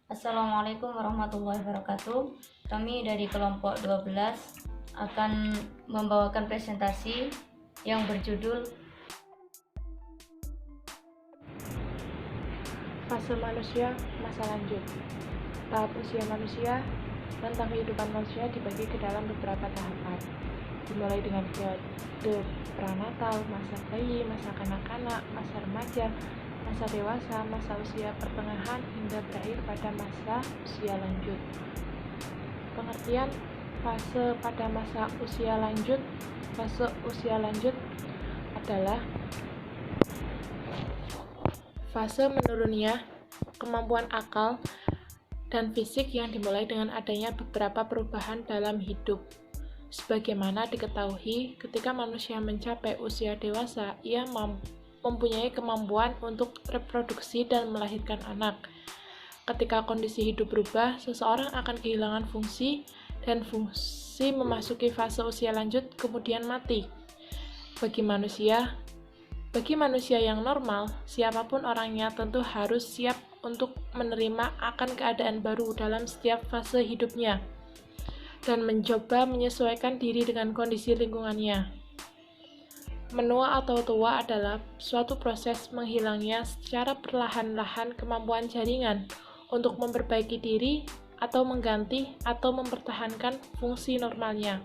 Assalamualaikum warahmatullahi wabarakatuh. Kami dari kelompok 12 akan membawakan presentasi yang berjudul Fase manusia, masa lanjut. Tahap usia manusia. Tentang kehidupan manusia dibagi ke dalam beberapa tahapan, dimulai dengan periode pranatal, masa bayi, masa kanak-kanak, masa remaja, masa dewasa, masa usia pertengahan, hingga berakhir pada masa usia lanjut. Pengertian fase pada masa usia lanjut. Fase usia lanjut adalah fase menurunnya kemampuan akal dan fisik yang dimulai dengan adanya beberapa perubahan dalam hidup. Sebagaimana diketahui, ketika manusia mencapai usia dewasa, ia mempunyai kemampuan untuk reproduksi dan melahirkan anak. Ketika kondisi hidup berubah, seseorang akan kehilangan fungsi, dan fungsi memasuki fase usia lanjut kemudian mati. Bagi manusia yang normal, siapapun orangnya tentu harus siap untuk menerima akan keadaan baru dalam setiap fase hidupnya dan mencoba menyesuaikan diri dengan kondisi lingkungannya. Menua atau tua adalah suatu proses menghilangnya secara perlahan-lahan kemampuan jaringan untuk memperbaiki diri atau mengganti atau mempertahankan fungsi normalnya,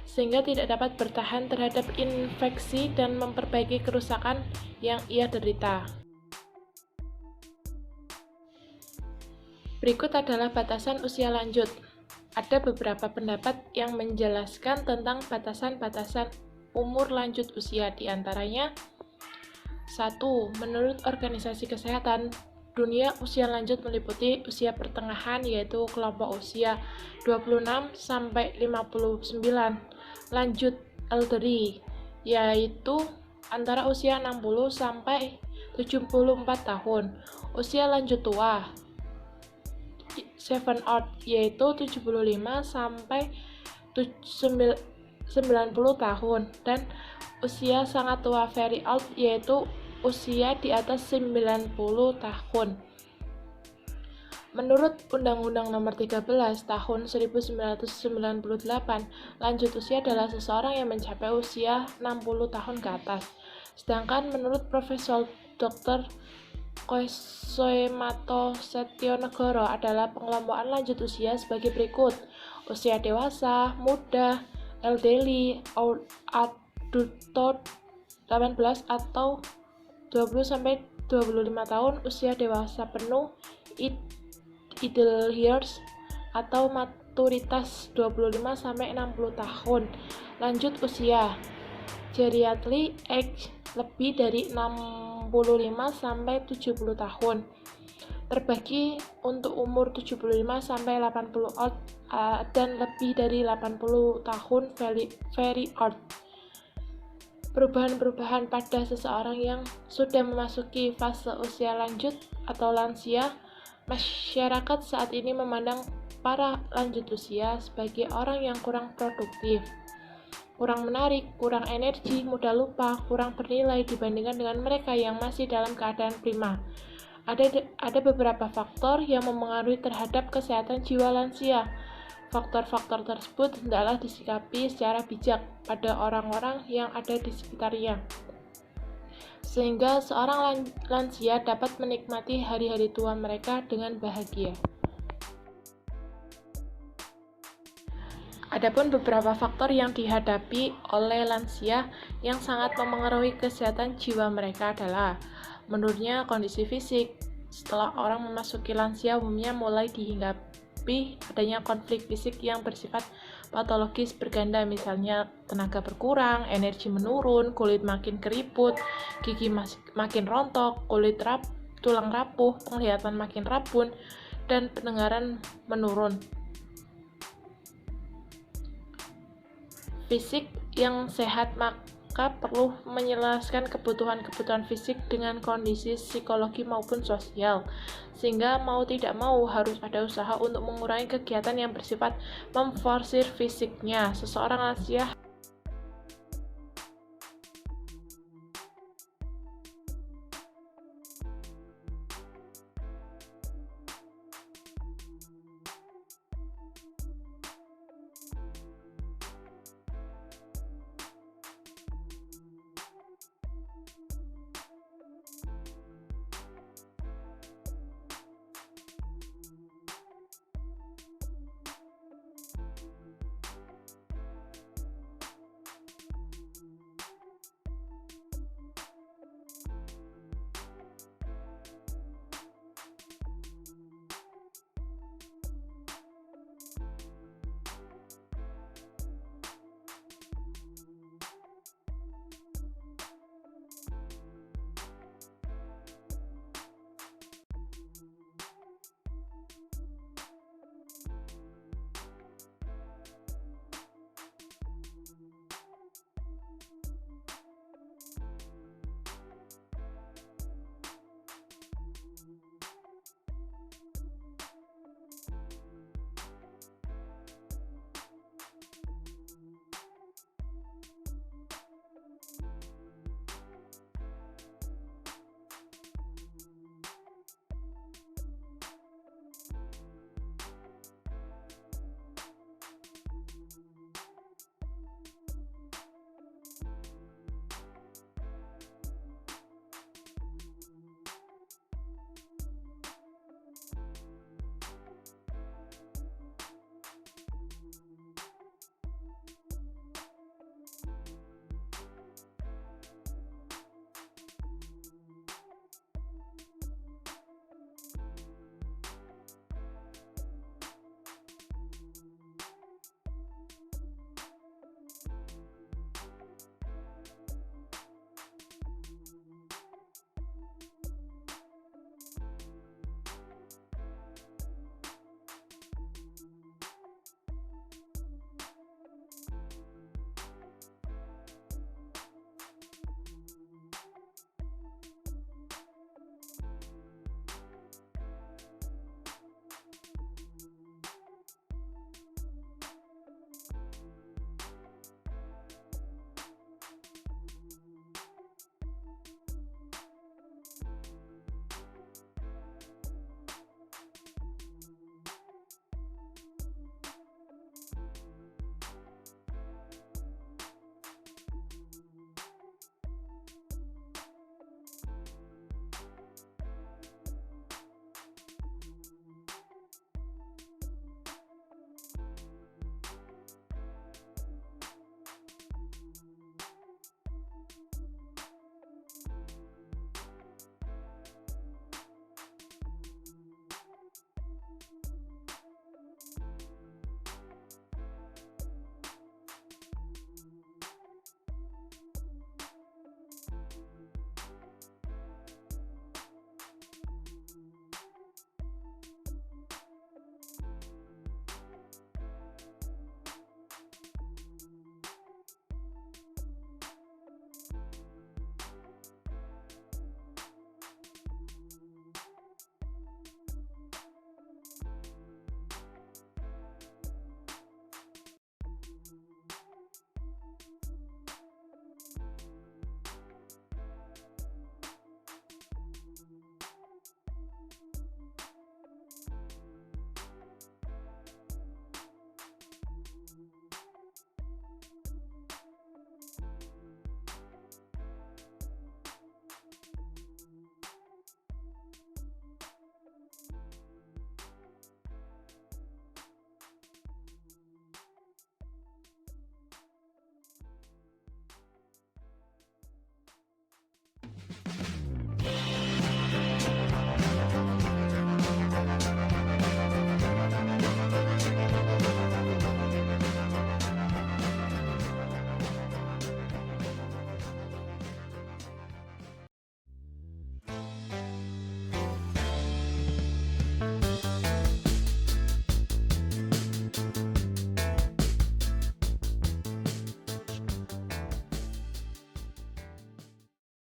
sehingga tidak dapat bertahan terhadap infeksi dan memperbaiki kerusakan yang ia derita. Berikut adalah batasan usia lanjut. Ada beberapa pendapat yang menjelaskan tentang batasan-batasan umur lanjut usia, di antaranya 1. Menurut Organisasi Kesehatan Dunia, usia lanjut meliputi usia pertengahan, yaitu kelompok usia 26 sampai 59. Lanjut elderly, yaitu antara usia 60 sampai 74 tahun. Usia lanjut tua, 7 out, yaitu 75 sampai 90 tahun, dan usia sangat tua very old, yaitu usia di atas 90 tahun. Menurut Undang-Undang Nomor 13 Tahun 1998, lanjut usia adalah seseorang yang mencapai usia 60 tahun ke atas. Sedangkan menurut Profesor Dr. Koesoemato Setionegoro adalah pengelompokan lanjut usia sebagai berikut: usia dewasa, muda, elderly, adulthood, 18 atau 20-25 tahun, usia dewasa penuh, idle years atau maturitas 25-60 tahun. Lanjut usia geriatric age, lebih dari 65 sampai 70 tahun. Terbagi untuk umur 75 sampai 80 old dan lebih dari 80 tahun very old. Perubahan-perubahan pada seseorang yang sudah memasuki fase usia lanjut atau lansia. Masyarakat saat ini memandang para lanjut usia sebagai orang yang kurang produktif, kurang menarik, kurang energi, mudah lupa, kurang bernilai dibandingkan dengan mereka yang masih dalam keadaan prima. Ada beberapa faktor yang mempengaruhi terhadap kesehatan jiwa lansia. Faktor-faktor tersebut hendaklah disikapi secara bijak pada orang-orang yang ada di sekitarnya, sehingga seorang lansia dapat menikmati hari-hari tua mereka dengan bahagia. Adapun beberapa faktor yang dihadapi oleh lansia yang sangat memengaruhi kesehatan jiwa mereka adalah: menurunnya kondisi fisik. Setelah orang memasuki lansia, umumnya mulai dihinggapi adanya konflik fisik yang bersifat patologis berganda, misalnya tenaga berkurang, energi menurun, kulit makin keriput, gigi makin rontok, tulang rapuh, penglihatan makin rabun, dan pendengaran menurun. Fisik yang sehat maka perlu menyelaraskan kebutuhan-kebutuhan fisik dengan kondisi psikologi maupun sosial, sehingga mau tidak mau harus ada usaha untuk mengurangi kegiatan yang bersifat memforsir fisiknya. Seseorang lansia